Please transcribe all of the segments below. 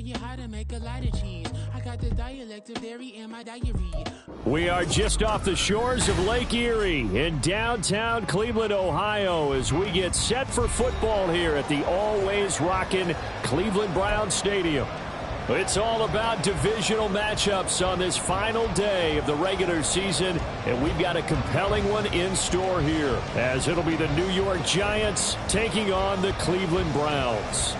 you how to make a lot of cheese. I got the dialect of dairy in my diary. We are just off the shores of Lake Erie in downtown Cleveland, Ohio, as we get set for football here at the always rockin' Cleveland Browns Stadium. It's all about divisional matchups on this final day of the regular season, and we've got a compelling one in store here, as it'll be the New York Giants taking on the Cleveland Browns.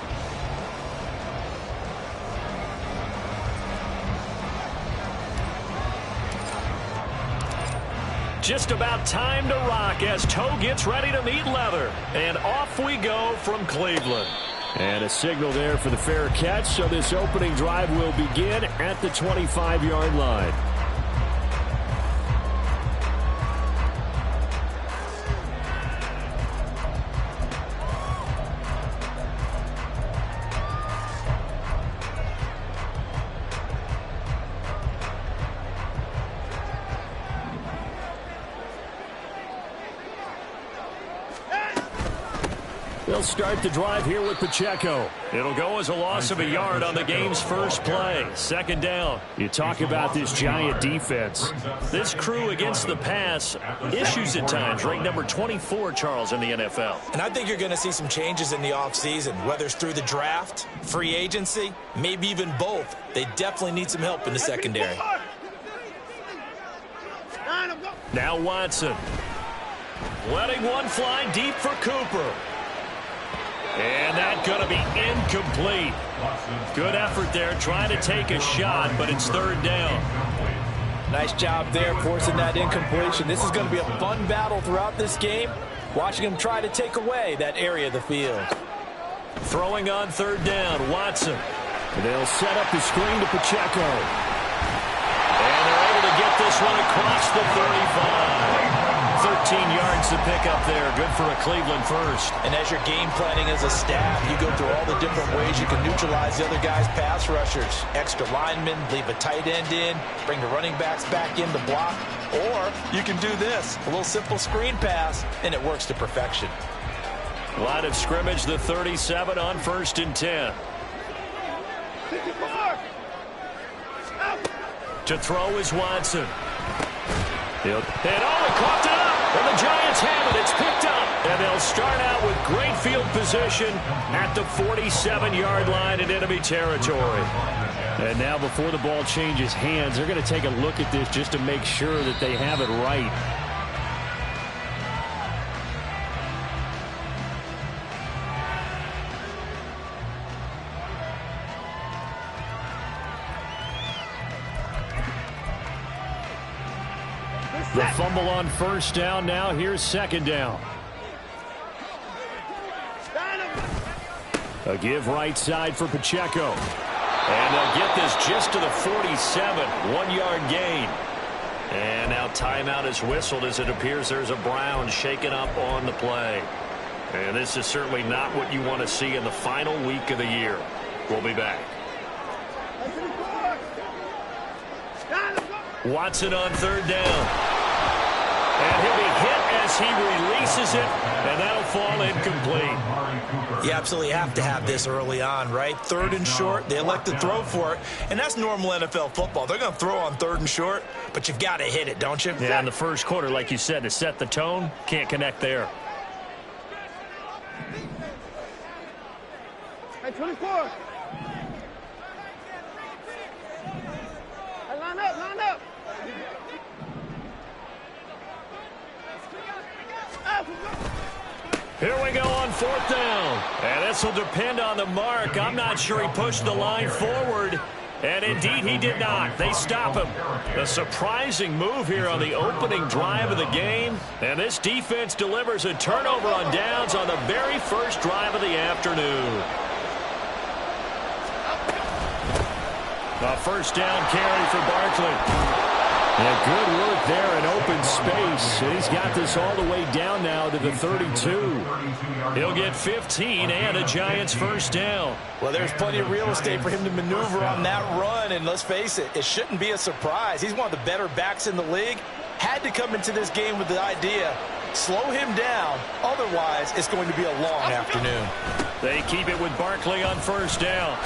Just about time to rock as toe gets ready to meet leather. And off we go from Cleveland. And a signal there for the fair catch, so this opening drive will begin at the 25-yard line. They'll start the drive here with Pacheco. It'll go as a loss of a yard on the game's first play. Second down. You talk about this Giant defense. This crew against the pass, issues at times. Ranked number 24, Charles, in the NFL. And I think you're going to see some changes in the offseason, whether it's through the draft, free agency, maybe even both. They definitely need some help in the secondary. Now Watson. Letting one fly deep for Cooper. And that's going to be incomplete. Good effort there, trying to take a shot, but it's third down. Nice job there forcing that incompletion. This is going to be a fun battle throughout this game, watching him try to take away that area of the field. Throwing on third down, Watson. They'll set up the screen to Pacheco. And they're able to get this one across the 35. 13 yards to pick up there. Good for a Cleveland first. And as you're game planning as a staff, you go through all the different ways you can neutralize the other guy's pass rushers. Extra linemen, leave a tight end in, bring the running backs back in the block. Or you can do this, a little simple screen pass, and it works to perfection. Line of scrimmage, the 37 on 1st and 10. To throw is Watson. And he caught it up. And the Giants have it. It's picked up. And they'll start out with great field position at the 47-yard line in enemy territory. And now before the ball changes hands, they're going to take a look at this just to make sure that they have it right. The fumble on first down. Now here's second down. A give right side for Pacheco. And they'll get this just to the 47. 1-yard gain. And now timeout is whistled as it appears there's a Brown shaken up on the play. And this is certainly not what you want to see in the final week of the year. We'll be back. Watson on third down. And he'll be hit as he releases it, and that'll fall incomplete. You absolutely have to have this early on, right? Third and short, they elect to throw for it, and that's normal NFL football. They're going to throw on third and short, but you've got to hit it, don't you? Yeah, in the first quarter, like you said, to set the tone, can't connect there. Hey, 24. Hey, line up, line up. Here we go on fourth down. And this will depend on the mark. I'm not sure he pushed the line forward. And indeed, he did not. They stop him. A surprising move here on the opening drive of the game. And this defense delivers a turnover on downs on the very first drive of the afternoon. A first down carry for Barkley. And good work there in open space. And he's got this all the way down now to the 32. He'll get 15 and a Giants first down. Well, there's plenty of real estate for him to maneuver on that run. And let's face it, it shouldn't be a surprise. He's one of the better backs in the league. Had to come into this game with the idea, slow him down. Otherwise, it's going to be a long afternoon. They keep it with Barkley on first down.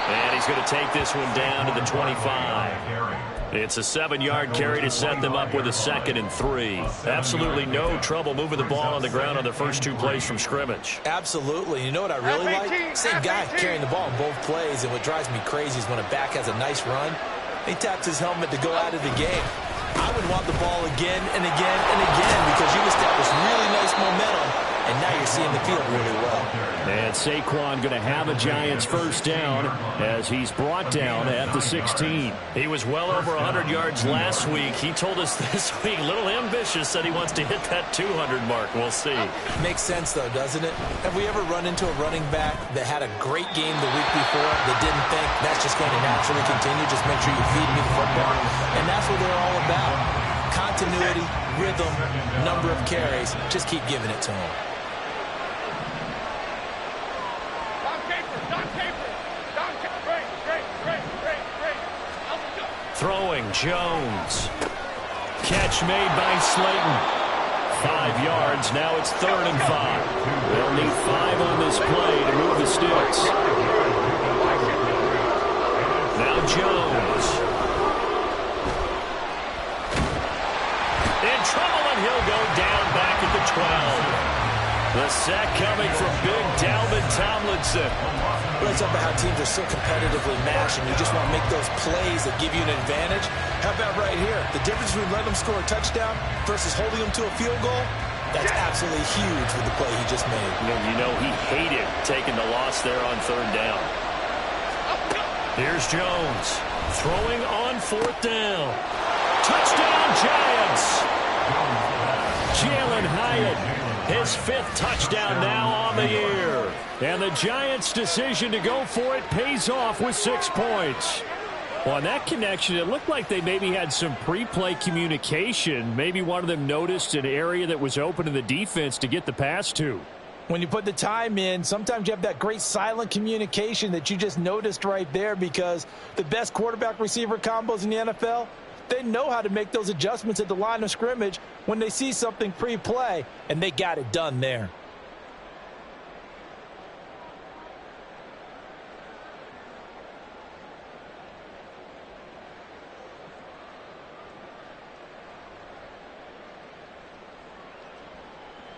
And he's going to take this one down to the 25. It's a 7-yard carry to set them up with a 2nd and 3. Absolutely no trouble moving the ball on the ground on the first 2 plays from scrimmage. Absolutely. You know what I really like? Same guy carrying the ball in both plays, and what drives me crazy is when a back has a nice run, he taps his helmet to go out of the game. I would want the ball again and again and again because you've established really nice momentum, and now you're seeing the field really well. And Saquon going to have a Giants first down as he's brought down at the 16. He was well over 100 yards last week. He told us this week, a little ambitious, said he wants to hit that 200 mark. We'll see. Makes sense, though, doesn't it? Have we ever run into a running back that had a great game the week before that didn't think that's just going to naturally continue? Just make sure you feed me the football. And that's what they're all about. Continuity, rhythm, number of carries. Just keep giving it to them. Throwing Jones. Catch made by Slayton. 5 yards. Now it's 3rd and 5. They'll need 5 on this play to move the sticks. Now Jones. In trouble, and he'll go down back at the 12. The sack coming from big Dalvin Tomlinson. It's up about how teams are so competitively matched, and you just want to make those plays that give you an advantage. How about right here? The difference between letting them score a touchdown versus holding them to a field goal, that's absolutely huge with the play he just made. You know, he hated taking the loss there on 3rd down. Here's Jones throwing on 4th down. Touchdown, Giants! Jalen Hyatt, his 5th touchdown now on the year. And the Giants' decision to go for it pays off with 6 points. Well, on that connection, it looked like they maybe had some pre-play communication. Maybe one of them noticed an area that was open in the defense to get the pass to. When you put the time in, sometimes you have that great silent communication that you just noticed right there, because the best quarterback-receiver combos in the NFL, they know how to make those adjustments at the line of scrimmage when they see something pre-play, and they got it done there.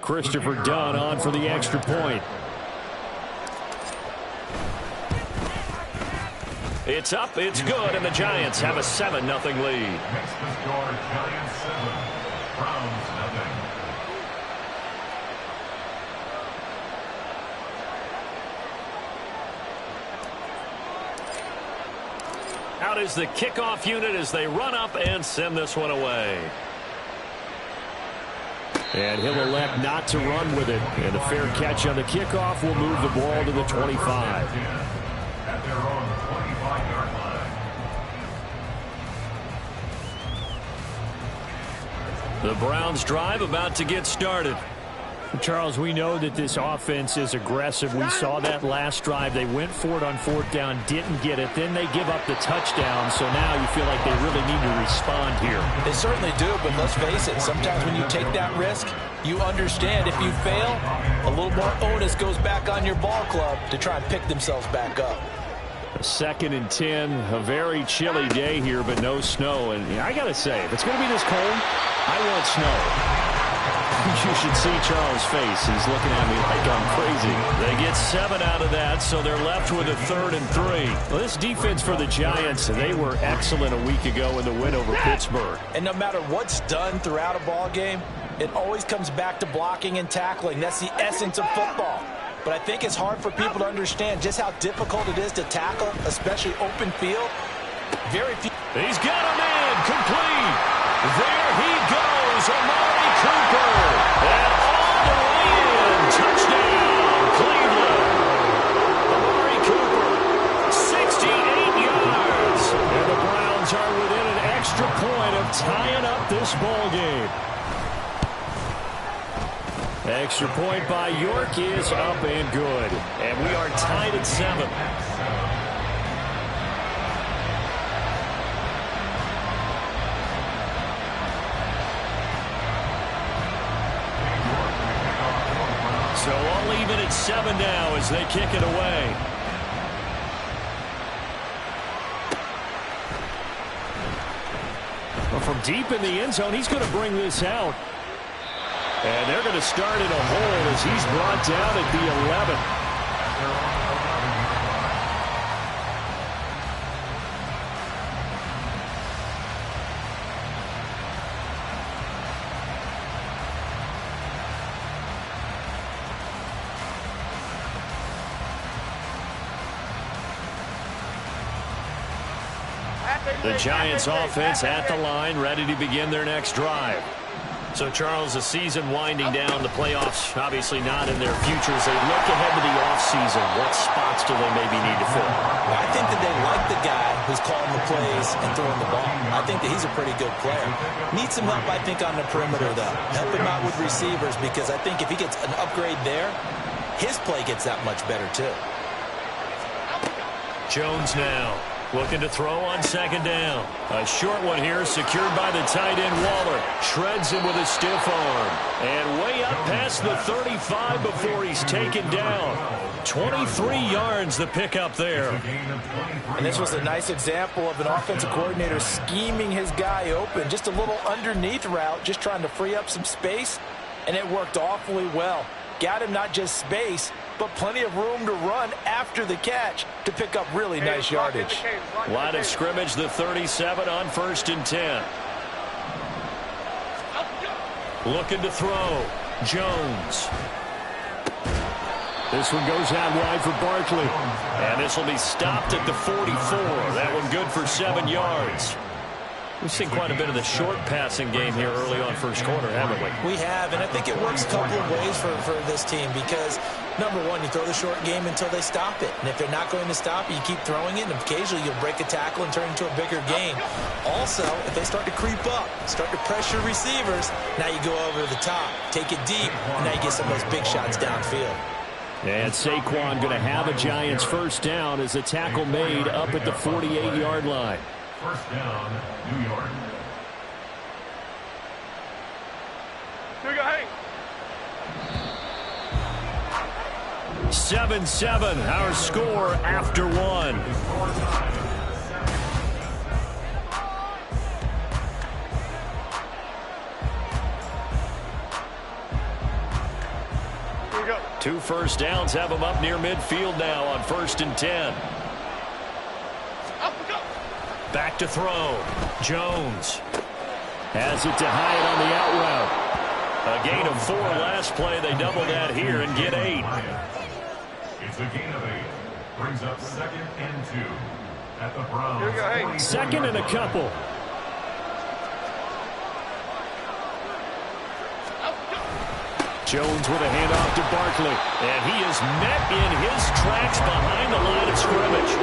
Christopher Dunn on for the extra point. It's up, it's good, and the Giants have a 7-0 lead. Out is the kickoff unit as they run up and send this one away. And he'll elect not to run with it. And a fair catch on the kickoff will move the ball to the 25. The Browns drive about to get started. Charles, we know that this offense is aggressive. We saw that last drive. They went for it on 4th down, didn't get it. Then they give up the touchdown. So now you feel like they really need to respond here. They certainly do, but let's face it. Sometimes when you take that risk, you understand if you fail, a little more onus goes back on your ball club to try and pick themselves back up. 2nd and 10, a very chilly day here, but no snow. And I got to say, if it's going to be this cold, I want snow. You should see Charles' face. He's looking at me like I'm crazy. They get 7 out of that, so they're left with a 3rd and 3. Well, this defense for the Giants, they were excellent a week ago in the win over Pittsburgh. And no matter what's done throughout a ball game, it always comes back to blocking and tackling. That's the essence of football. But I think it's hard for people to understand just how difficult it is to tackle, especially open field. Very few. He's got a man complete. There he goes, Amari Cooper. And all the way in. Touchdown, Cleveland. Amari Cooper, 68 yards. And the Browns are within an extra point of tying up this ball game. Extra point by York is up and good. And we are tied at 7. So all even at 7 now as they kick it away. Well, from deep in the end zone, he's going to bring this out. And they're going to start in a hole as he's brought down at the 11. The Giants offense at the line, ready to begin their next drive. So, Charles, the season winding down, the playoffs obviously not in their future. As they look ahead to the offseason, what spots do they maybe need to fill? I think that they like the guy who's calling the plays and throwing the ball. I think that he's a pretty good player. Needs some help, I think, on the perimeter, though. Help him out with receivers, because I think if he gets an upgrade there, his play gets that much better, too. Jones now. Looking to throw on second down. A short one here, secured by the tight end Waller. Shreds him with a stiff arm. And way up past the 35 before he's taken down. 23 yards the pickup there. And this was a nice example of an offensive coordinator scheming his guy open. Just a little underneath route, just trying to free up some space. And it worked awfully well. Got him not just space, but plenty of room to run after the catch to pick up really nice yardage. Line of scrimmage, the 37 on 1st and 10. Looking to throw. Jones. This one goes out wide for Barkley. And this will be stopped at the 44. That one good for 7 yards. We've seen quite a bit of the short passing game here early on first quarter, haven't we? We have, and I think it works a couple of ways for this team because, number one, you throw the short game until they stop it. And if they're not going to stop it, you keep throwing it, and occasionally you'll break a tackle and turn it into a bigger gain. Also, if they start to creep up, start to pressure receivers, now you go over the top, take it deep, and now you get some of those big shots downfield. And Saquon going to have a Giants first down as a tackle made up at the 48-yard line. First down, New York. Here we go, hey. 7-7, our score after one. Here we go. 2 first downs have them up near midfield now on 1st and 10. Back to throw. Jones has it to Hyatt on the out route. A gain of 4 last play. They double that here and get 8. It's a gain of 8. Brings up 2nd and 2 at the Browns. Here we go, hey. 2nd and a couple. Jones with a handoff to Barkley. And he is met in his tracks behind the line of scrimmage.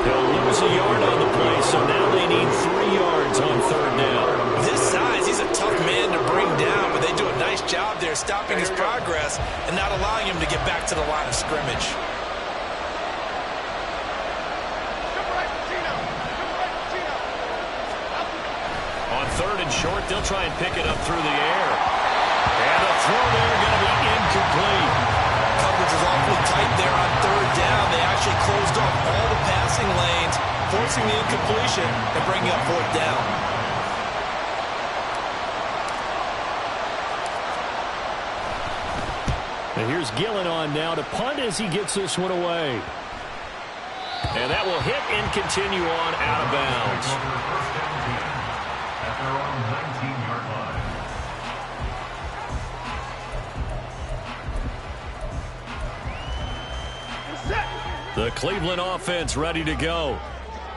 He'll lose a yard on the play, so now they need 3 yards on 3rd down. This size, he's a tough man to bring down, but they do a nice job there stopping his progress and not allowing him to get back to the line of scrimmage. On 3rd and short, they'll try and pick it up through the air. And a throw there going to be incomplete. Coverage is awfully tight there on 3rd down. They actually closed off all the passing lanes, forcing the incompletion and bringing up 4th down. And here's Gillen on now to punt as he gets this one away. And that will hit and continue on out of bounds. First down team at their own 19-yard line. The Cleveland offense ready to go.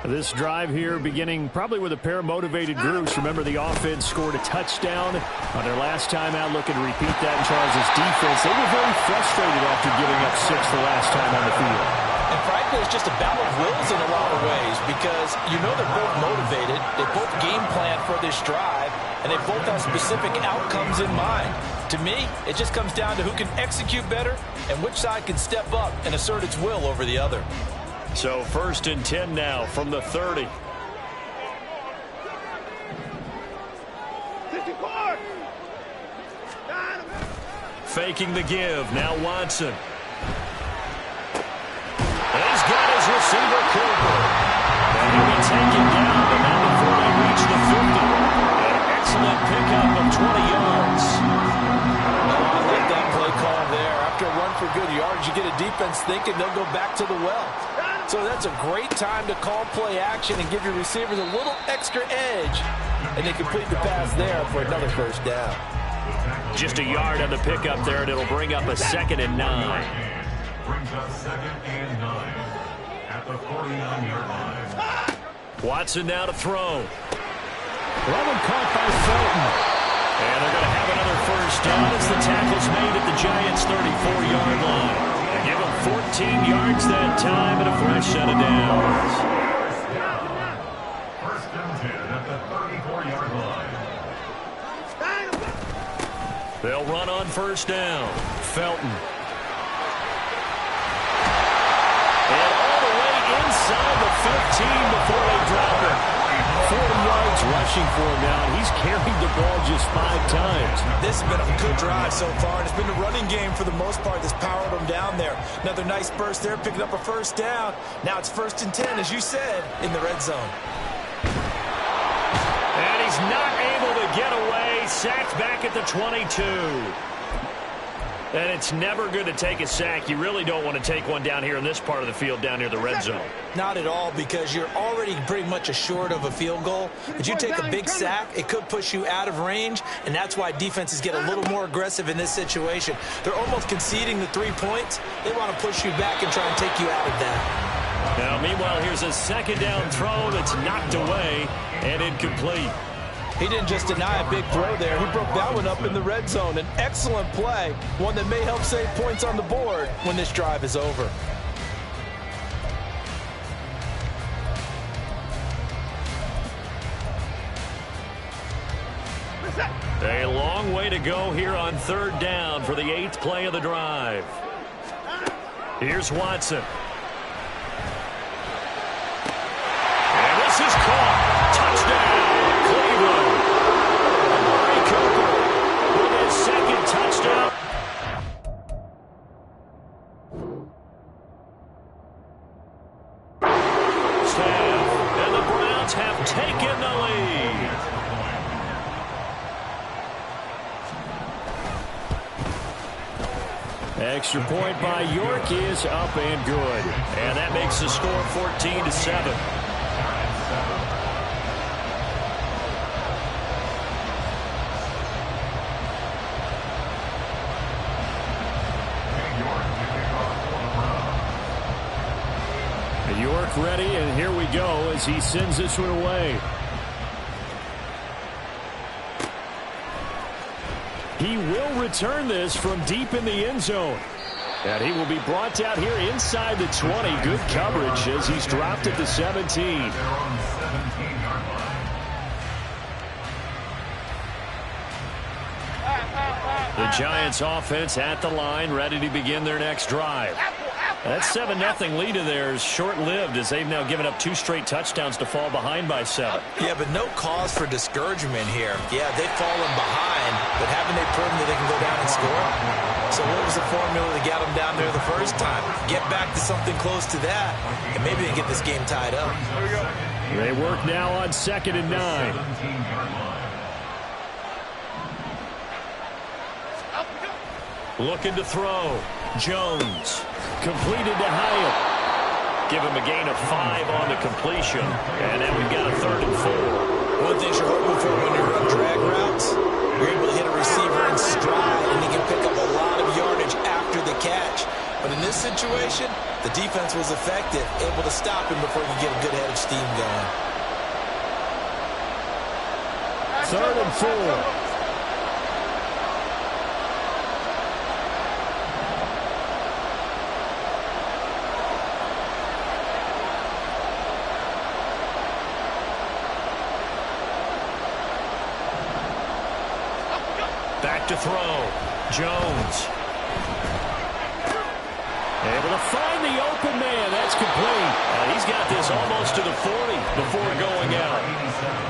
This drive here beginning probably with a pair of motivated groups. Remember, the offense scored a touchdown on their last time out. Looking to repeat that in Charles' defense. They were very frustrated after giving up 6 the last time on the field. And frankly, it's just a battle of wills in a lot of ways because you know they're both motivated. They both game plan for this drive, and they both have specific outcomes in mind. To me, it just comes down to who can execute better and which side can step up and assert its will over the other. So 1st and 10 now from the 30. Faking the give. Now Watson. And he's got his receiver Cooper. And he'll be taken down, but not before they reach the 50. defense thinking they'll go back to the well. So that's a great time to call play action and give your receivers a little extra edge. And they complete the pass there for another first down. Just a yard on the pickup there, and it'll bring up a 2nd and 9. Brings up 2nd and 9 at the 49-yard line. Watson now to throw. Well, caught by Felton. And they're going to have another first down as the tackle's made at the Giants' 34-yard line. They give them 14 yards that time and a fresh set of downs. First and 10 at the 34-yard line. They'll run on first down. Felton. And all the way inside the 15 before they drop it. 40 yards rushing for him now. He's carried the ball just 5 times. This has been a good drive so far, and it's been the running game for the most part that's powered them down there. Another nice burst there, picking up a first down. Now it's 1st and 10, as you said, in the red zone. And he's not able to get away. Sacked back at the 22. And it's never good to take a sack. You really don't want to take one down here in this part of the field, down near the red zone. Not at all, because you're already pretty much assured of a field goal. But you take a big sack, it could push you out of range, and that's why defenses get a little more aggressive in this situation. They're almost conceding the 3 points. They want to push you back and try and take you out of that. Now, meanwhile, here's a 2nd down throw that's knocked away and incomplete. He didn't just deny a big throw there. He broke that one up in the red zone. An excellent play, one that may help save points on the board when this drive is over. A long way to go here on 3rd down for the 8th play of the drive. Here's Watson. And this is caught. Touchdown. Second touchdown. And the Browns have taken the lead. Extra point by York is up and good. And that makes the score 14-7. York ready, and here we go as he sends this one away. He will return this from deep in the end zone. And he will be brought down here inside the 20. Good coverage as he's dropped at the 17. The Giants offense at the line, ready to begin their next drive. That 7-0 lead of theirs short-lived as they've now given up 2 straight touchdowns to fall behind by 7. Yeah, but no cause for discouragement here. Yeah, they've fallen behind, but haven't they proven that they can go down and score? So what was the formula to get them down there the first time? Get back to something close to that, and maybe they can get this game tied up. They work now on 2nd and 9. Looking to throw. Jones. Completed to Hyatt. Give him a gain of 5 on the completion. And then we've got a 3rd and 4. One thing you're hoping for when you run drag routes, you're able to hit a receiver in stride, and he can pick up a lot of yardage after the catch. But in this situation, the defense was effective, able to stop him before he could get a good head of steam going. 3rd and 4. Back to throw. Jones. Able to find the open man. That's complete. He's got this almost to the 40 before going out.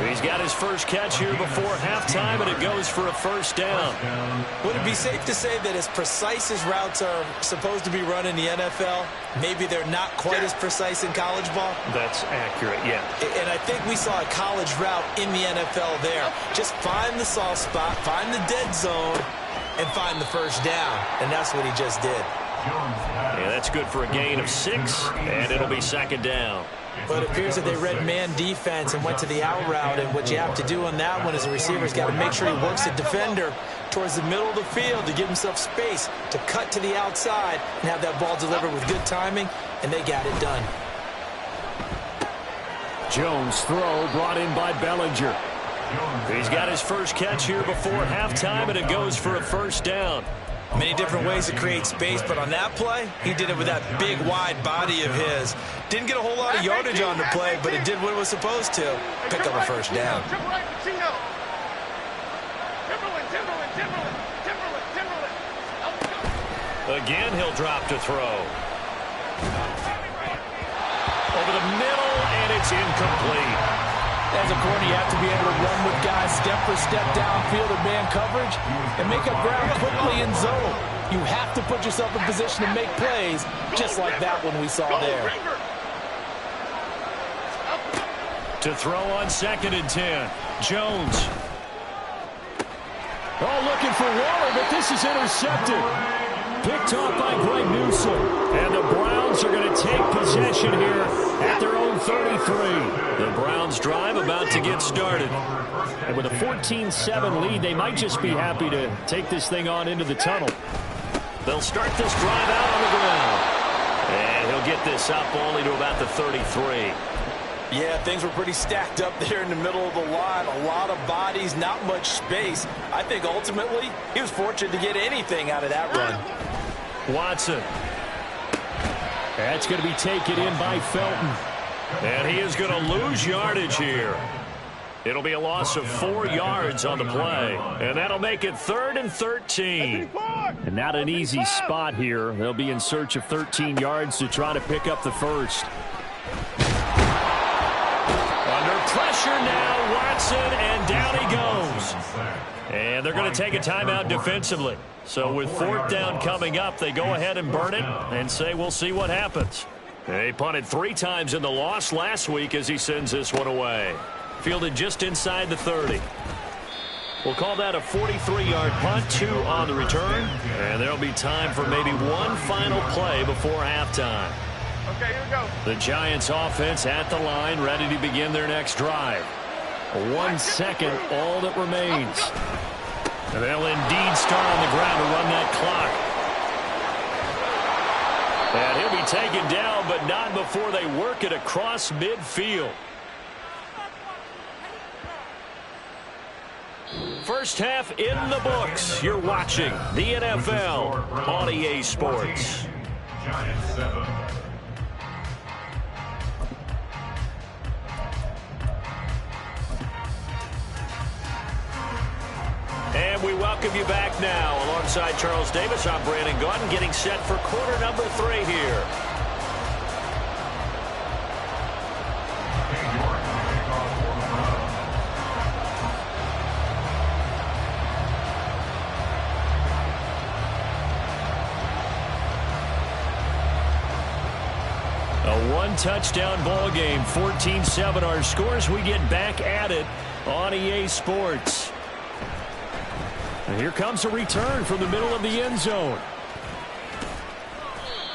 He's got his first catch here before halftime, and it goes for a first down. Would it be safe to say that as precise as routes are supposed to be run in the NFL, maybe they're not quite as precise in college ball? That's accurate, yeah. And I think we saw a college route in the NFL there. Just find the soft spot, find the dead zone, and find the first down. And that's what he just did. And that's good for a gain of 6, and it'll be second down. But it appears that they read man defense and went to the out route, and what you have to do on that one is the receiver's got to make sure he works the defender towards the middle of the field to give himself space to cut to the outside and have that ball delivered with good timing, and they got it done. Jones' throw brought in by Bellinger. He's got his first catch here before halftime, and it goes for a first down. Many different ways to create space, but on that play, he did it with that big, wide body of his. Didn't get a whole lot of yardage on the play, but it did what it was supposed to. Pick up a first down. Again, he'll drop to throw. Over the middle, and it's incomplete. As a corner, you have to be able to run with guys step for step downfield in man coverage and make up ground quickly in zone. You have to put yourself in position to make plays, just like that one we saw there. To throw on 2nd and 10. Jones. Oh, looking for Waller, but this is intercepted. Picked off by Greg Newsome. And the Browns are going to take possession here at their own 33. The Browns drive about to get started. And with a 14-7 lead, they might just be happy to take this thing on into the tunnel. They'll start this drive out on the ground. And he'll get this up only to about the 33. Yeah, things were pretty stacked up there in the middle of the line. A lot of bodies, not much space. I think ultimately he was fortunate to get anything out of that run. Watson. That's going to be taken in by Felton. And he is going to lose yardage here. It'll be a loss of 4 yards on the play. And that'll make it 3rd and 13. And not an easy spot here. They'll be in search of 13 yards to try to pick up the first. Under pressure now, Watson, and down he goes. And they're going to take a timeout defensively. So with 4th down coming up, they go ahead and burn it and say we'll see what happens. They punted 3 times in the loss last week as he sends this one away. Fielded just inside the 30. We'll call that a 43-yard punt, 2 on the return. And there'll be time for maybe one final play before halftime. Okay, here we go. The Giants offense at the line, ready to begin their next drive. 1 second, all that remains. And they'll indeed start on the ground to run that clock. And he'll be taken down, but not before they work it across midfield. First half in the books. You're watching the NFL on EA Sports. Giants 7. And we welcome you back now. Alongside Charles Davis, I'm Brandon Gaudin, getting set for quarter number 3 here. A 1-touchdown ball game, 14-7 our scores. We get back at it on EA Sports. And here comes a return from the middle of the end zone.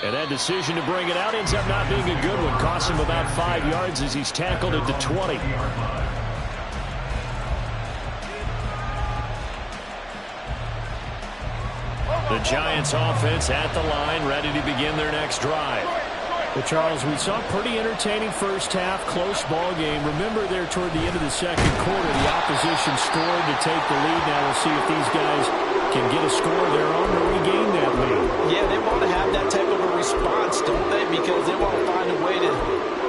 And that decision to bring it out ends up not being a good one. Costs him about 5 yards as he's tackled at the 20. The Giants offense at the line, ready to begin their next drive. Well, Charles, we saw a pretty entertaining first half, close ball game. Remember there toward the end of the second quarter, the opposition scored to take the lead. Now we'll see if these guys can get a score of their own to regain that lead. Yeah, they want to have that type of a response, don't they? Because they want to find a way to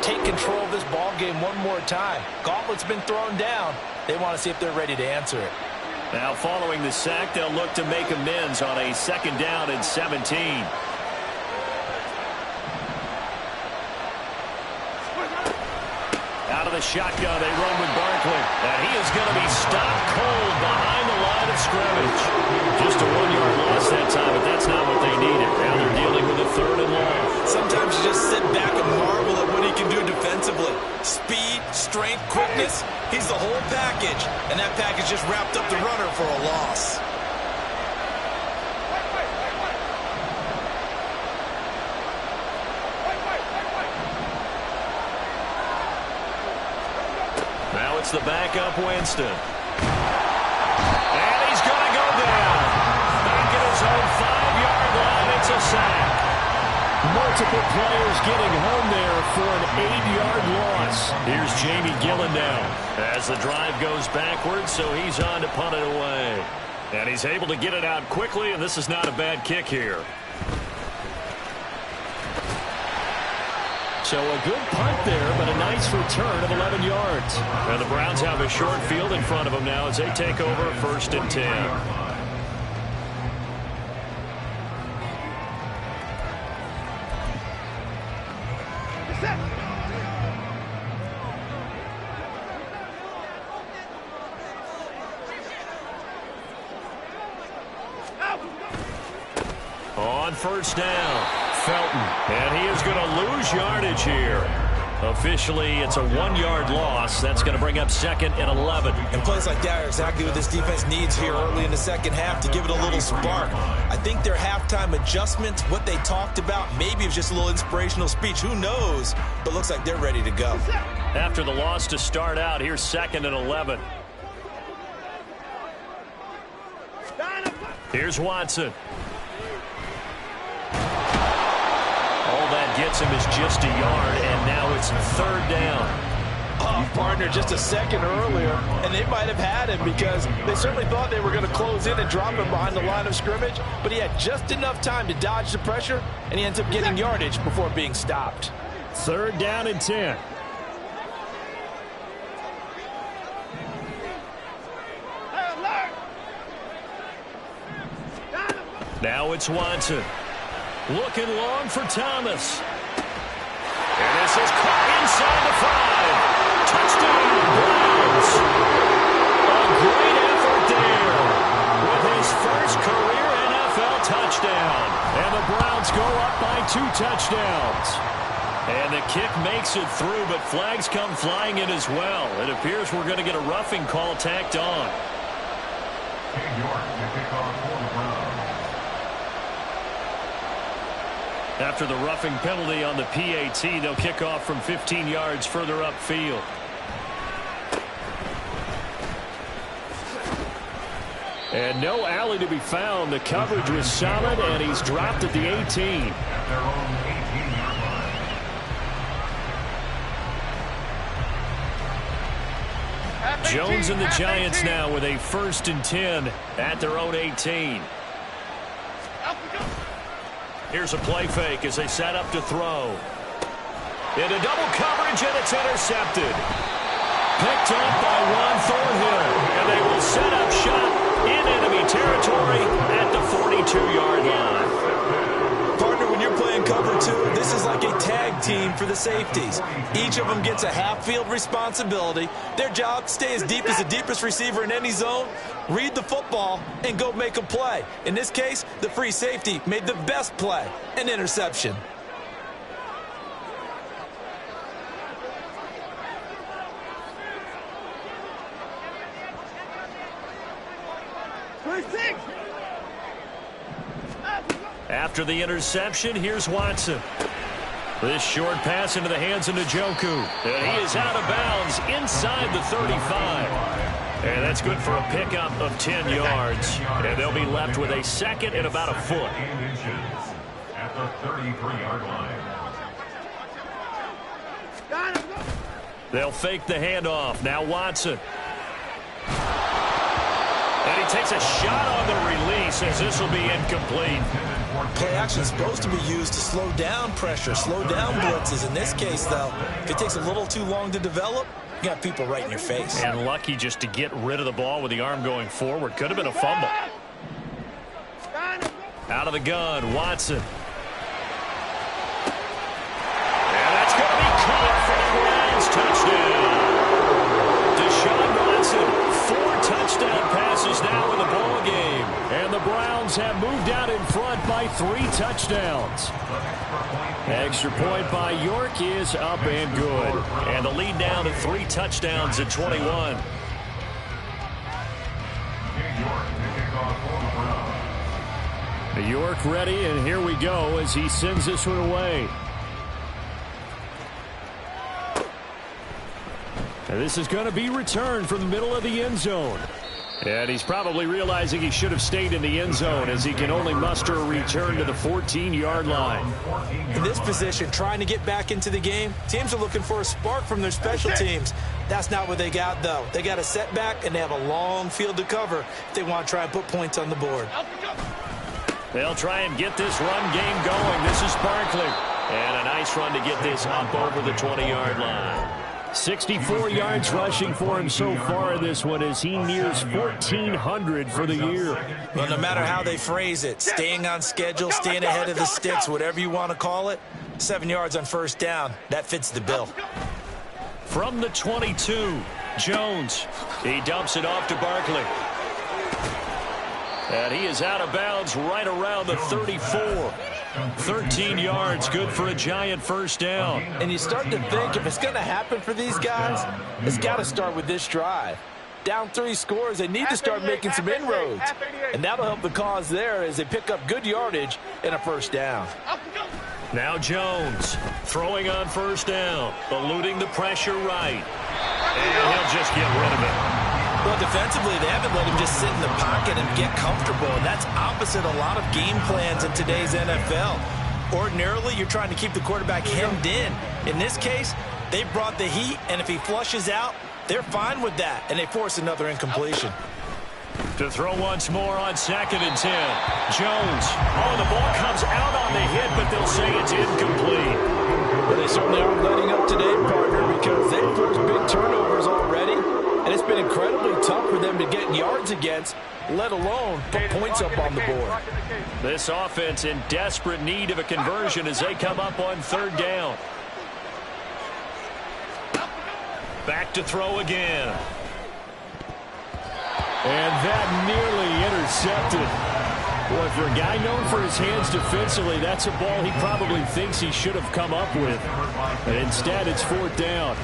take control of this ball game one more time. Gauntlet's been thrown down. They want to see if they're ready to answer it. Now following the sack, they'll look to make amends on a 2nd down and 17. Out of the shotgun, they run with Barkley. And he is going to be stopped cold behind the line of scrimmage. Just a 1-yard loss that time, but that's not what they needed. Now they're dealing with a 3rd and long. Sometimes you just sit back and marvel at what he can do defensively. Speed, strength, quickness. He's the whole package. And that package just wrapped up the runner for a loss. it's the backup Winston. And he's going to go down. Back at his own 5-yard line, it's a sack. Multiple players getting home there for an 8-yard loss. Here's Jamie Gillen now as the drive goes backwards, so he's on to punt it away. And he's able to get it out quickly, and this is not a bad kick here. So a good punt there, but a nice return of 11 yards. And the Browns have a short field in front of them now as they take over 1st and 10. On 1st down, Felton, and he is going to lose yardage here. Officially, it's a 1-yard loss. That's going to bring up 2nd and 11. And plays like that are exactly what this defense needs here early in the second half to give it a little spark. I think their halftime adjustment, what they talked about, maybe it was just a little inspirational speech. Who knows? But looks like they're ready to go. After the loss to start out, here's 2nd and 11. Here's Watson. All that gets him is just a yard, and now it's 3rd down. Oh, partner, just a second earlier, and they might have had him because they certainly thought they were going to close in and drop him behind the line of scrimmage, but he had just enough time to dodge the pressure, and he ends up getting yardage before being stopped. 3rd down and 10. Now it's Watson. Looking long for Thomas. And this is caught inside the 5. Touchdown, Browns. A great effort there with his first career NFL touchdown. And the Browns go up by 2 touchdowns. And the kick makes it through, but flags come flying in as well. It appears we're going to get a roughing call tacked on. After the roughing penalty on the PAT, they'll kick off from 15 yards further upfield. And no alley to be found. The coverage was solid, and he's dropped at the 18. Jones and the Giants now with a 1st and 10 at their own 18. Here's a play fake as they set up to throw. Into double coverage, and it's intercepted. Picked up by Juan Thornhill, and they will set up shop in enemy territory at the 42-yard line. Partner, when you're playing cover 2, this is like a tag team for the safeties. Each of them gets a half-field responsibility. Their job, stay as deep as the deepest receiver in any zone, read the football, and go make a play. In this case, the free safety made the best play, an interception. After the interception, here's Watson. This short pass into the hands of Njoku. And he is out of bounds inside the 35. And that's good for a pickup of 10 yards. And they'll be left with a 2nd and about a foot. At the 33-yard line. They'll fake the handoff. Now Watson. And he takes a shot on the release as this will be incomplete. Play action is supposed to be used to slow down pressure, slow down blitzes. In this case, though, if it takes a little too long to develop, you got people right in your face. And lucky just to get rid of the ball with the arm going forward. Could have been a fumble. Out of the gun, Watson. And that's going to be caught for the Browns. Touchdown. Deshaun Watson, 4 touchdown passes now in the ball game. And the Browns have moved out in front by 3 touchdowns. Extra point by York is up and good. And the lead down to 3 touchdowns at 21. York ready, and here we go as he sends this one away. And this is going to be returned from the middle of the end zone. And he's probably realizing he should have stayed in the end zone as he can only muster a return to the 14-yard line. In this position, trying to get back into the game, teams are looking for a spark from their special teams. That's not what they got, though. They got a setback, and they have a long field to cover if they want to try and put points on the board. They'll try and get this run game going. This is Barkley. And a nice run to get this up over the 20-yard line. 64 yards rushing for him so far in this one as he nears 1,400 for the year. Well, no matter how they phrase it, staying on schedule, staying ahead of the sticks, whatever you want to call it, 7 yards on first down, that fits the bill. From the 22, Jones. He dumps it off to Barkley. And he is out of bounds right around the 34. 13 yards, good for a giant first down. And you start to think if it's going to happen for these guys, it's got to start with this drive. Down 3 scores, they need to start making some inroads. And that'll help the cause there as they pick up good yardage and a first down. Now Jones throwing on first down, eluding the pressure right. And he'll just get rid of it. Well, defensively, they haven't let him just sit in the pocket and get comfortable, and that's opposite a lot of game plans in today's NFL. Ordinarily, you're trying to keep the quarterback hemmed in. In this case, they brought the heat, and if he flushes out, they're fine with that, and they force another incompletion. To throw once more on 2nd and 10. Jones. Oh, the ball comes out on the hit, but they'll say it's incomplete. Well, they certainly aren't letting up today, partner, because they've forced big turnovers already. And it's been incredibly tough for them to get yards against, let alone put points up on the board. This offense in desperate need of a conversion as they come up on 3rd down. Back to throw again. And that nearly intercepted. Boy, for a guy known for his hands defensively, that's a ball he probably thinks he should have come up with. And instead, it's 4th down.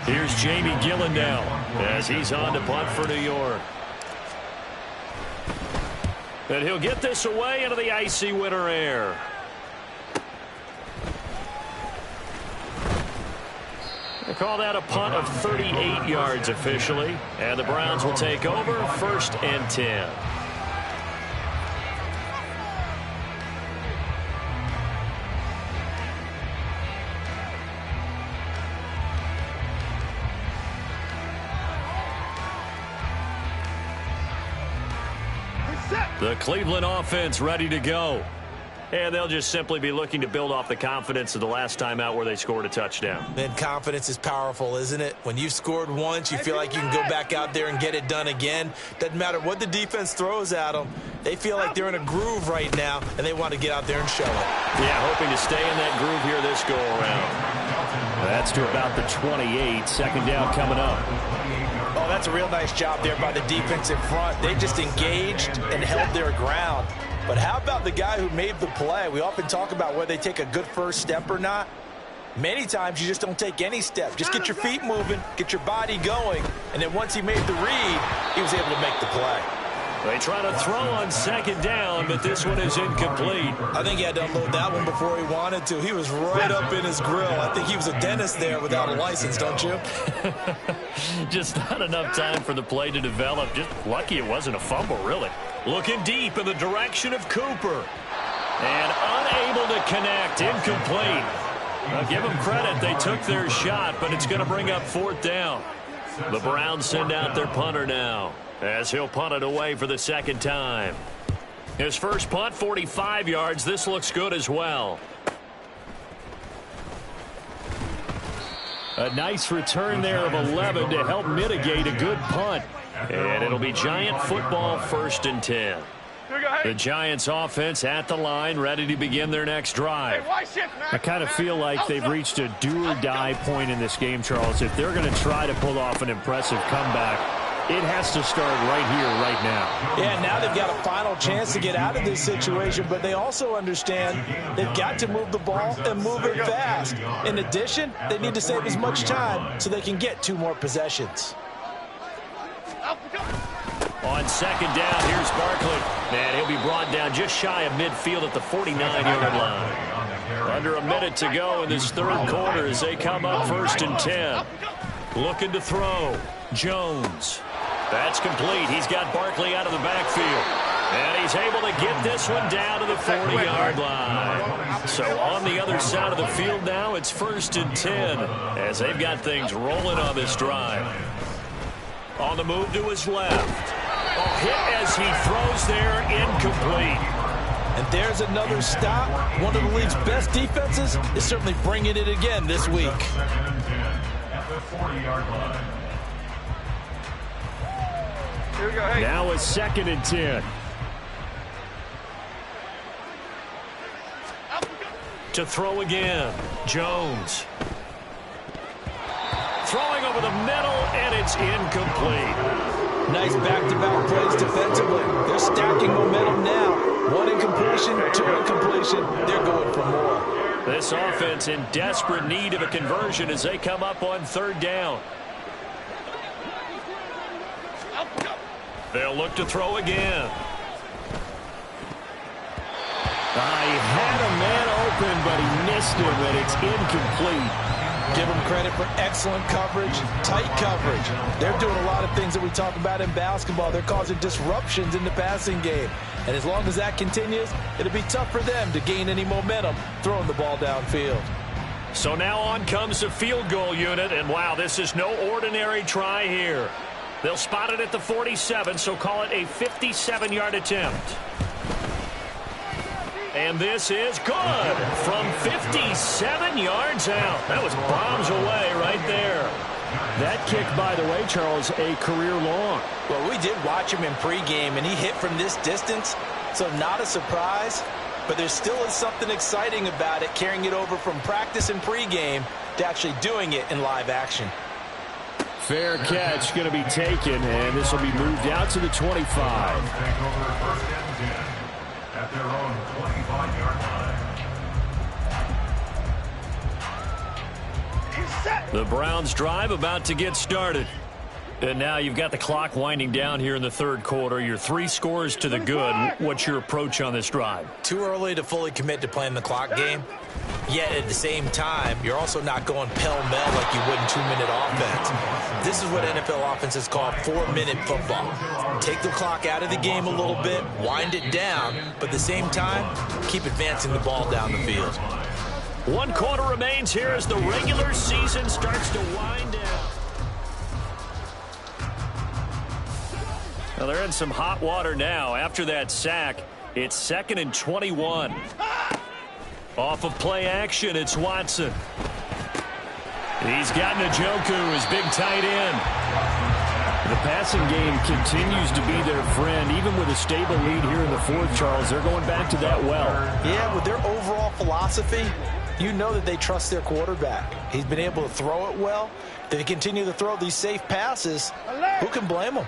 Here's Jamie Gillen now as he's on to punt for New York. And he'll get this away into the icy winter air. They call that a punt of 38 yards officially. And the Browns will take over 1st and 10. The Cleveland offense ready to go. And they'll just simply be looking to build off the confidence of the last time out where they scored a touchdown. Man, confidence is powerful, isn't it? When you've scored once, you feel like you can go back out there and get it done again. Doesn't matter what the defense throws at them. They feel like they're in a groove right now, and they want to get out there and show it. Yeah, hoping to stay in that groove here this go-around. That's to about the 28. 2nd down coming up. Oh, that's a real nice job there by the defensive front. They just engaged and held their ground. But how about the guy who made the play? We often talk about whether they take a good first step or not. Many times you just don't take any step. Just get your feet moving, get your body going, and then once he made the read, he was able to make the play. They try to throw on 2nd down, but this one is incomplete. I think he had to unload that one before he wanted to. He was right up in his grill. I think he was a dentist there without a license, don't you? Just not enough time for the play to develop. Just lucky it wasn't a fumble, really. Looking deep in the direction of Cooper. And unable to connect. Incomplete. I'll give them credit. They took their shot, but it's going to bring up 4th down. The Browns send out their punter now, as he'll punt it away for the 2nd time. His first punt, 45 yards. This looks good as well. A nice return there of 11 to help mitigate a good punt. And it'll be Giant football, 1st and 10. The Giants offense at the line, ready to begin their next drive. I kind of feel like they've reached a do-or-die point in this game, Charles. If they're going to try to pull off an impressive comeback, it has to start right here, right now. Yeah, now they've got a final chance to get out of this situation, but they also understand they've got to move the ball and move it fast. In addition, they need to save as much time so they can get 2 more possessions. On second down, here's Barkley. And he'll be brought down just shy of midfield at the 49-yard line. Under a minute to go in this third quarter as they come up 1st and 10. Looking to throw. Jones. That's complete. He's got Barkley out of the backfield. And he's able to get this one down to the 40-yard line. So on the other side of the field now, it's 1st and 10 as they've got things rolling on this drive. On the move to his left. A hit as he throws there, incomplete. And there's another stop. One of the league's best defenses is certainly bringing it again this week. At the 40-yard line. Here we go. Hey. Now it's 2nd and 10. To throw again, Jones. Throwing over the middle, and it's incomplete. Nice back-to-back plays defensively. They're stacking momentum now. 1 incompletion, 2 incompletion. They're going for more. This offense in desperate need of a conversion as they come up on 3rd down. They'll look to throw again. He had a man open, but he missed him, and it's incomplete. Give them credit for excellent coverage, tight coverage. They're doing a lot of things that we talk about in basketball. They're causing disruptions in the passing game. And as long as that continues, it'll be tough for them to gain any momentum throwing the ball downfield. So now on comes the field goal unit, and wow, this is no ordinary try here. They'll spot it at the 47, so call it a 57-yard attempt. And this is good from 57 yards out. That was bombs away right there. That kick, by the way, Charles, a career long. Well, we did watch him in pregame, and he hit from this distance, so not a surprise. But there still is something exciting about it, carrying it over from practice and pregame to actually doing it in live action. Fair catch going to be taken, and this will be moved out to the 25. Take over 1st and 10 at their own 25-yard line. The Browns drive about to get started. And now you've got the clock winding down here in the 3rd quarter. You're 3 scores to the good. What's your approach on this drive? Too early to fully commit to playing the clock game. Yet at the same time, you're also not going pell-mell like you would in 2-minute offense. This is what NFL offenses call 4-minute football. Take the clock out of the game a little bit, wind it down, but at the same time, keep advancing the ball down the field. 1 quarter remains here as the regular season starts to wind down. Well, they're in some hot water now. After that sack, it's 2nd and 21. Off of play action, it's Watson. He's got Njoku, his big tight end. The passing game continues to be their friend. Even with a stable lead here in the 4th, Charles, they're going back to that well. Yeah, with their overall philosophy, you know that they trust their quarterback. He's been able to throw it well. They continue to throw these safe passes. Who can blame them?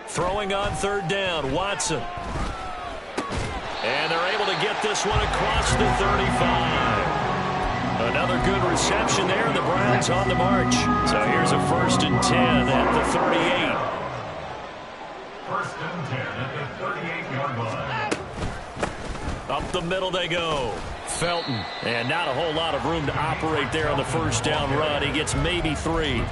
Throwing on 3rd down, Watson. And they're able to get this one across the 35. Another good reception there, and the Browns on the march. So here's a 1st and 10 at the 38. 1st and 10 at the 38-yard line. Up the middle they go. Felton. And not a whole lot of room to operate there on the 1st down run. He gets maybe 3.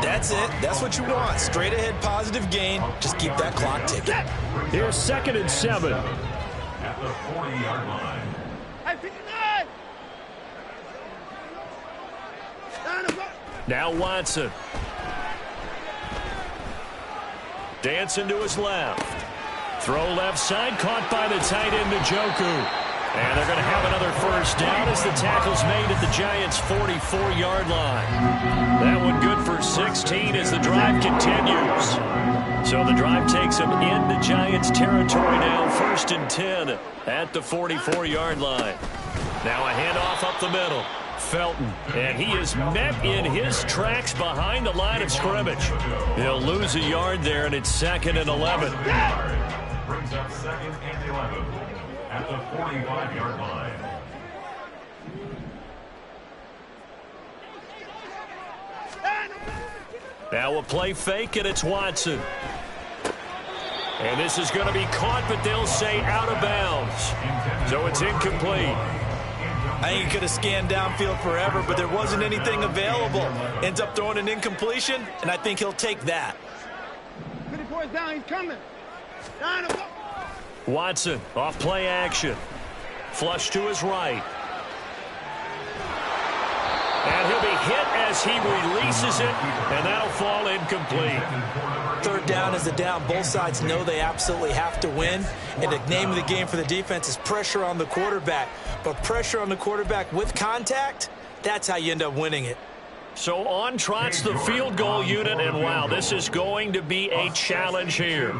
That's it. That's what you want. Straight ahead positive gain. Just keep that clock ticking. Here's 2nd and 7. At the 40-yard line. Now Watson. Dancing to his left. Throw left side, caught by the tight end Njoku. And they're going to have another 1st down as the tackle's made at the Giants' 44-yard line. That one good for 16 as the drive continues. So the drive takes them into Giants territory now, 1st and 10 at the 44-yard line. Now a handoff up the middle. Felton, and he is met in his tracks behind the line of scrimmage. He'll lose a yard there, and it's 2nd and 11. Brings up 2nd and 11 at the 45-yard line. Now a play fake, and it's Watson. And this is going to be caught, but they'll say out of bounds. So it's incomplete. I think he could have scanned downfield forever, but there wasn't anything available. Ends up throwing an incompletion, and I think he'll take that. Put the boys down, he's coming. Watson off play action. Flush to his right. And he'll be hit as he releases it, and that'll fall incomplete. Third down is the down. Both sides know they absolutely have to win. And the name of the game for the defense is pressure on the quarterback. But pressure on the quarterback with contact, that's how you end up winning it. So on trots the field goal unit, and wow, this is going to be a challenge here.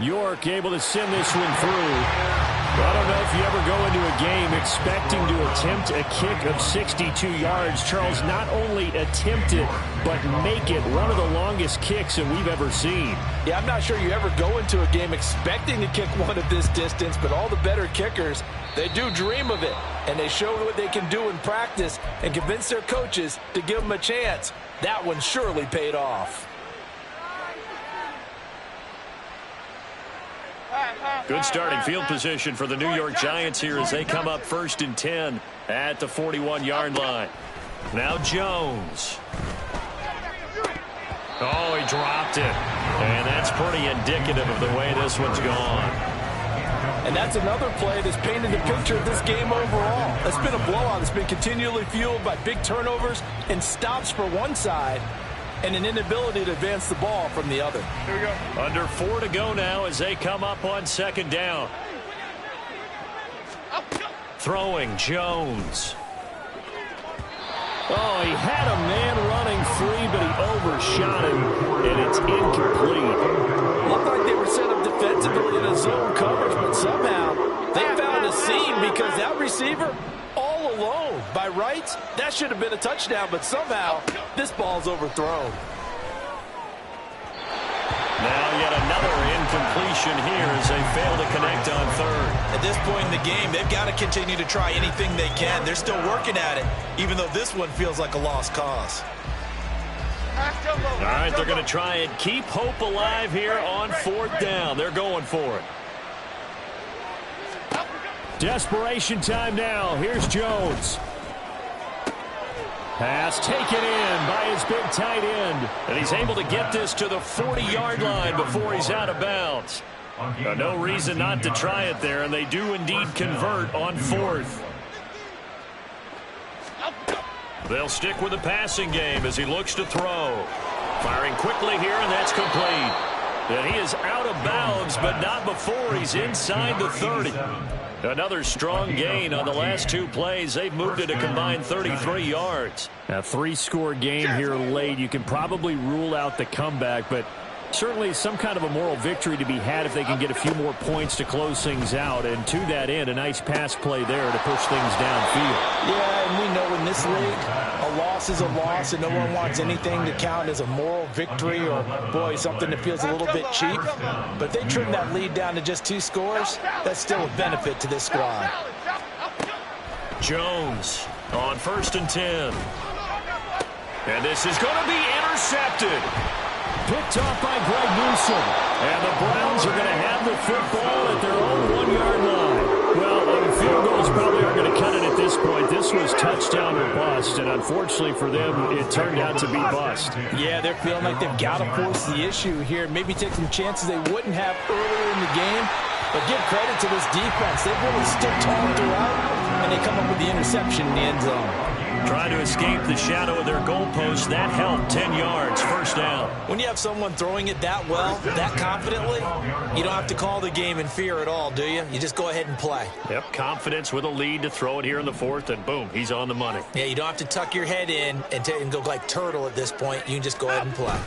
York able to send this one through. Well, I don't know if you ever go into a game expecting to attempt a kick of 62 yards. Charles, not only attempt it, but make it one of the longest kicks that we've ever seen. Yeah, I'm not sure you ever go into a game expecting to kick one of this distance, but all the better kickers, they do dream of it. And they show what they can do in practice and convince their coaches to give them a chance. That one surely paid off. Good starting field position for the New York Giants here as they come up 1st and 10 at the 41-yard line. Now Jones. Oh, he dropped it. And that's pretty indicative of the way this one's gone. And that's another play that's painted the picture of this game overall. It's been a blowout. It's been continually fueled by big turnovers and stops for one side, and an inability to advance the ball from the other. Here we go. Under 4 to go now as they come up on 2nd down. Throwing Jones. Oh, he had a man running free, but he overshot him, and it's incomplete. Looked like they were set up defensively in a zone coverage, but somehow they found a seam because that receiver all alone. By rights, that should have been a touchdown, but somehow this ball's overthrown. Now yet another incompletion here as they fail to connect on 3rd. At this point in the game, they've got to continue to try anything they can. They're still working at it, even though this one feels like a lost cause. All right, they're going to try and keep hope alive here on 4th down. They're going for it. Desperation time now. Here's Jones. Pass taken in by his big tight end. And he's able to get this to the 40-yard line before he's out of bounds. No reason not to try it there, and they do indeed convert on 4th. They'll stick with the passing game as he looks to throw. Firing quickly here, and that's complete. And he is out of bounds, but not before he's inside the 30. Another strong gain on the last 2 plays. They've moved it a combined 33 yards. A 3-score game here late. You can probably rule out the comeback, but certainly some kind of a moral victory to be had if they can get a few more points to close things out. And to that end, a nice pass play there to push things downfield. Yeah, and we know in this league, a loss is a loss, and no one wants anything to count as a moral victory or, boy, something that feels a little bit cheap. But if they trim that lead down to just 2 scores, that's still a benefit to this squad. Jones on 1st and 10. And this is going to be intercepted. Picked off by Greg Newsome. And the Browns are going to have the football at their own 1-yard line. Well, field goals probably aren't going to cut it at this point. This was touchdown or bust, and unfortunately for them, it turned out to be bust. Yeah, they're feeling like they've got to force the issue here. Maybe take some chances they wouldn't have earlier in the game. But give credit to this defense. They've really stood tall throughout, and they come up with the interception in the end zone. Trying to escape the shadow of their goalpost. That helped. 10 yards, 1st down. When you have someone throwing it that well, that confidently, you don't have to call the game in fear at all, do you? You just go ahead and play. Yep, confidence with a lead to throw it here in the 4th, and boom, he's on the money. Yeah, you don't have to tuck your head in and go like turtle at this point. You can just go ahead and play.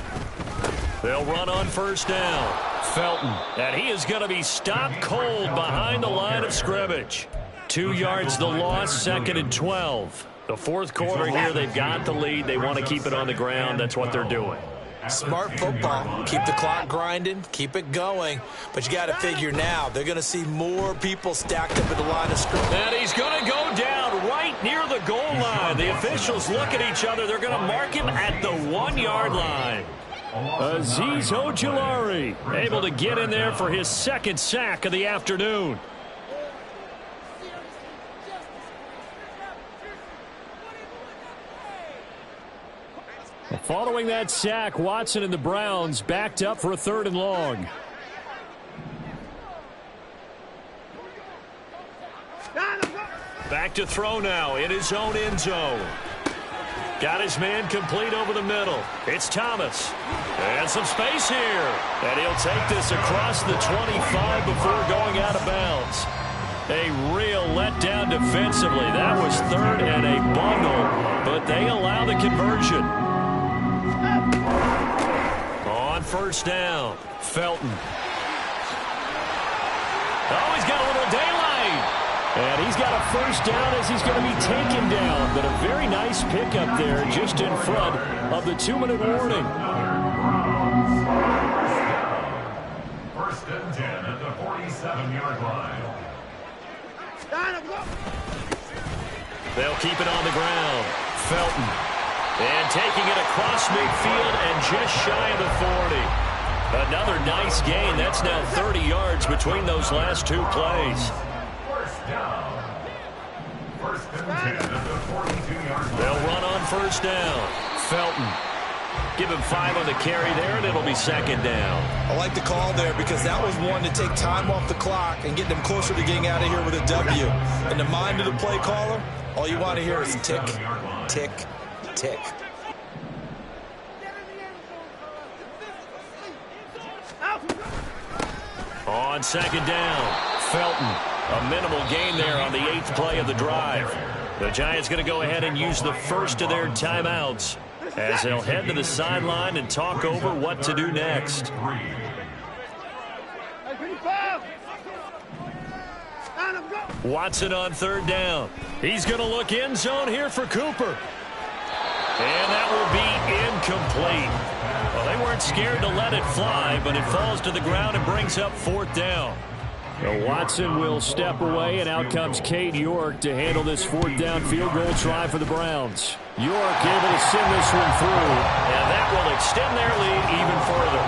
They'll run on 1st down. Felton, and he is going to be stopped cold behind the line of scrimmage. 2 yards the loss, 2nd and 12. The 4th quarter here, they've got the lead. They want to keep it on the ground. That's what they're doing. Smart football. Keep the clock grinding, keep it going. But you got to figure now, they're going to see more people stacked up at the line of scrimmage. And he's going to go down right near the goal line. The officials look at each other. They're going to mark him at the 1-yard line. Azeez Ojulari able to get in there for his second sack of the afternoon. Following that sack, Watson and the Browns backed up for a 3rd and long. Back to throw now in his own end zone. Got his man complete over the middle. It's Thomas. And some space here. And he'll take this across the 25 before going out of bounds. A real letdown defensively. That was 3rd and a bundle, but they allow the conversion. On 1st down, Felton. Oh, he's got a little daylight. And he's got a 1st down as he's going to be taken down. But a very nice pickup there just in front of the 2-minute warning. 1st and 10 at the 47-yard line. They'll keep it on the ground. Felton. And taking it across midfield and just shy of the 40. Another nice gain. That's now 30 yards between those last 2 plays. 1st down. 1st and 10 at the 42-yard line. They'll run on 1st down. Felton. Give him 5 on the carry there, and it'll be 2nd down. I like the call there because that was one to take time off the clock and get them closer to getting out of here with a W. In the mind of the play caller, all you want to hear is tick, tick, tick. On 2nd down, Felton. A minimal gain there on the 8th play of the drive. The Giants going to go ahead and use the first of their timeouts as they'll head to the sideline and talk over what to do next. Watson on 3rd down. He's going to look end zone here for Cooper. And that will be incomplete. Well, they weren't scared to let it fly, but it falls to the ground and brings up 4th down. So Watson will step away, and out comes Cade York to handle this 4th down field goal try for the Browns. York able to send this one through, and that will extend their lead even further.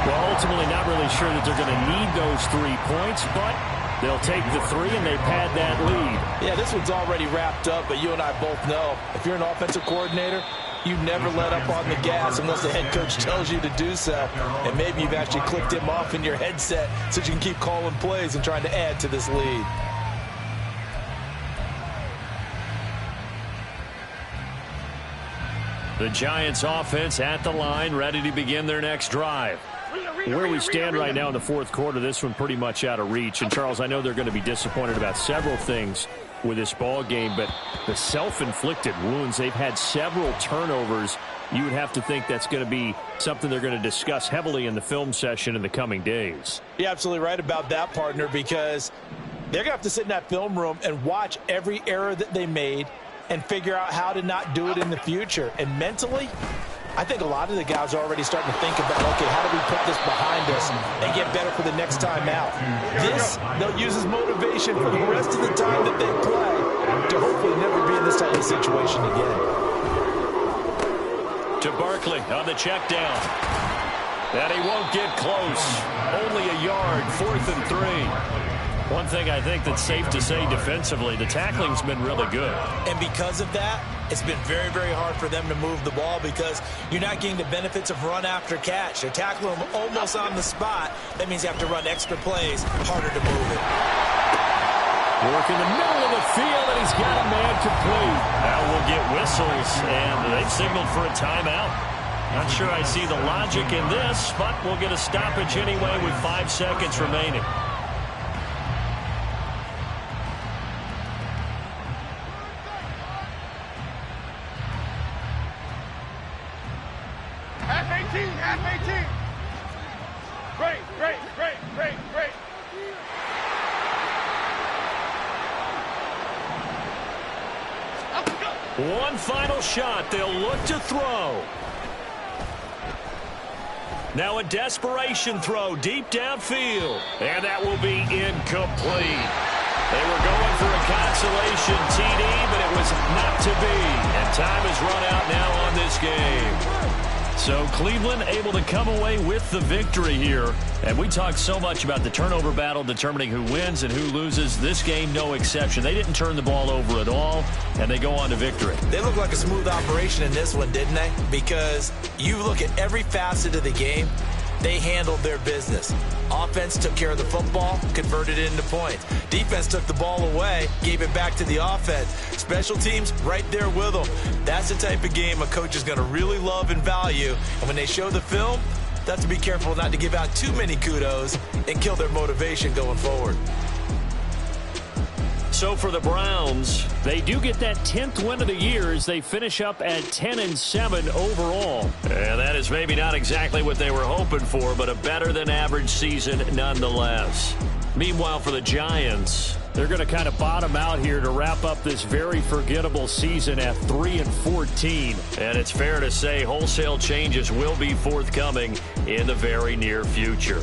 Well, ultimately not really sure that they're going to need those 3 points, but they'll take the 3 and they pad that lead. Yeah, this one's already wrapped up, but you and I both know if you're an offensive coordinator, you never let up on the gas unless the head coach tells you to do so. And maybe you've actually clicked him off in your headset so you can keep calling plays and trying to add to this lead. The Giants offense at the line, ready to begin their next drive. Where we stand right now in the 4th quarter, this one pretty much out of reach. And, Charles, I know they're going to be disappointed about several things with this ball game, but the self-inflicted wounds, they've had several turnovers. You would have to think that's going to be something they're going to discuss heavily in the film session in the coming days. You're absolutely right about that, partner, because they're going to have to sit in that film room and watch every error that they made and figure out how to not do it in the future. And mentally, I think a lot of the guys are already starting to think about, okay, how do we put this behind us and get better for the next time out? This, they'll use as motivation for the rest of the time that they play to hopefully never be in this type of situation again. To Barkley on the check down. And he won't get close. Only a yard, 4th and 3. One thing I think that's safe to say defensively, the tackling's been really good. And because of that, it's been very, very hard for them to move the ball because you're not getting the benefits of run after catch. They're tackling them almost on the spot. That means you have to run extra plays, harder to move it. Work in the middle of the field, and he's got a man complete. Now we'll get whistles, and they've signaled for a timeout. Not sure I see the logic in this, but we'll get a stoppage anyway with 5 seconds remaining. F-18! Great! One final shot. They'll look to throw. Now a desperation throw deep downfield. And that will be incomplete. They were going for a consolation TD, but it was not to be. And time has run out now on this game. So Cleveland able to come away with the victory here. And we talked so much about the turnover battle determining who wins and who loses. This game, no exception. They didn't turn the ball over at all, and they go on to victory. They look like a smooth operation in this one, didn't they? Because you look at every facet of the game, they handled their business. Offense took care of the football, converted it into points. Defense took the ball away, gave it back to the offense. Special teams right there with them. That's the type of game a coach is going to really love and value. And when they show the film, they have to be careful not to give out too many kudos and kill their motivation going forward. So for the Browns, they do get that 10th win of the year as they finish up at 10-7 overall. And that is maybe not exactly what they were hoping for, but a better than average season nonetheless. Meanwhile, for the Giants, they're going to kind of bottom out here to wrap up this very forgettable season at 3-14. And it's fair to say wholesale changes will be forthcoming in the very near future.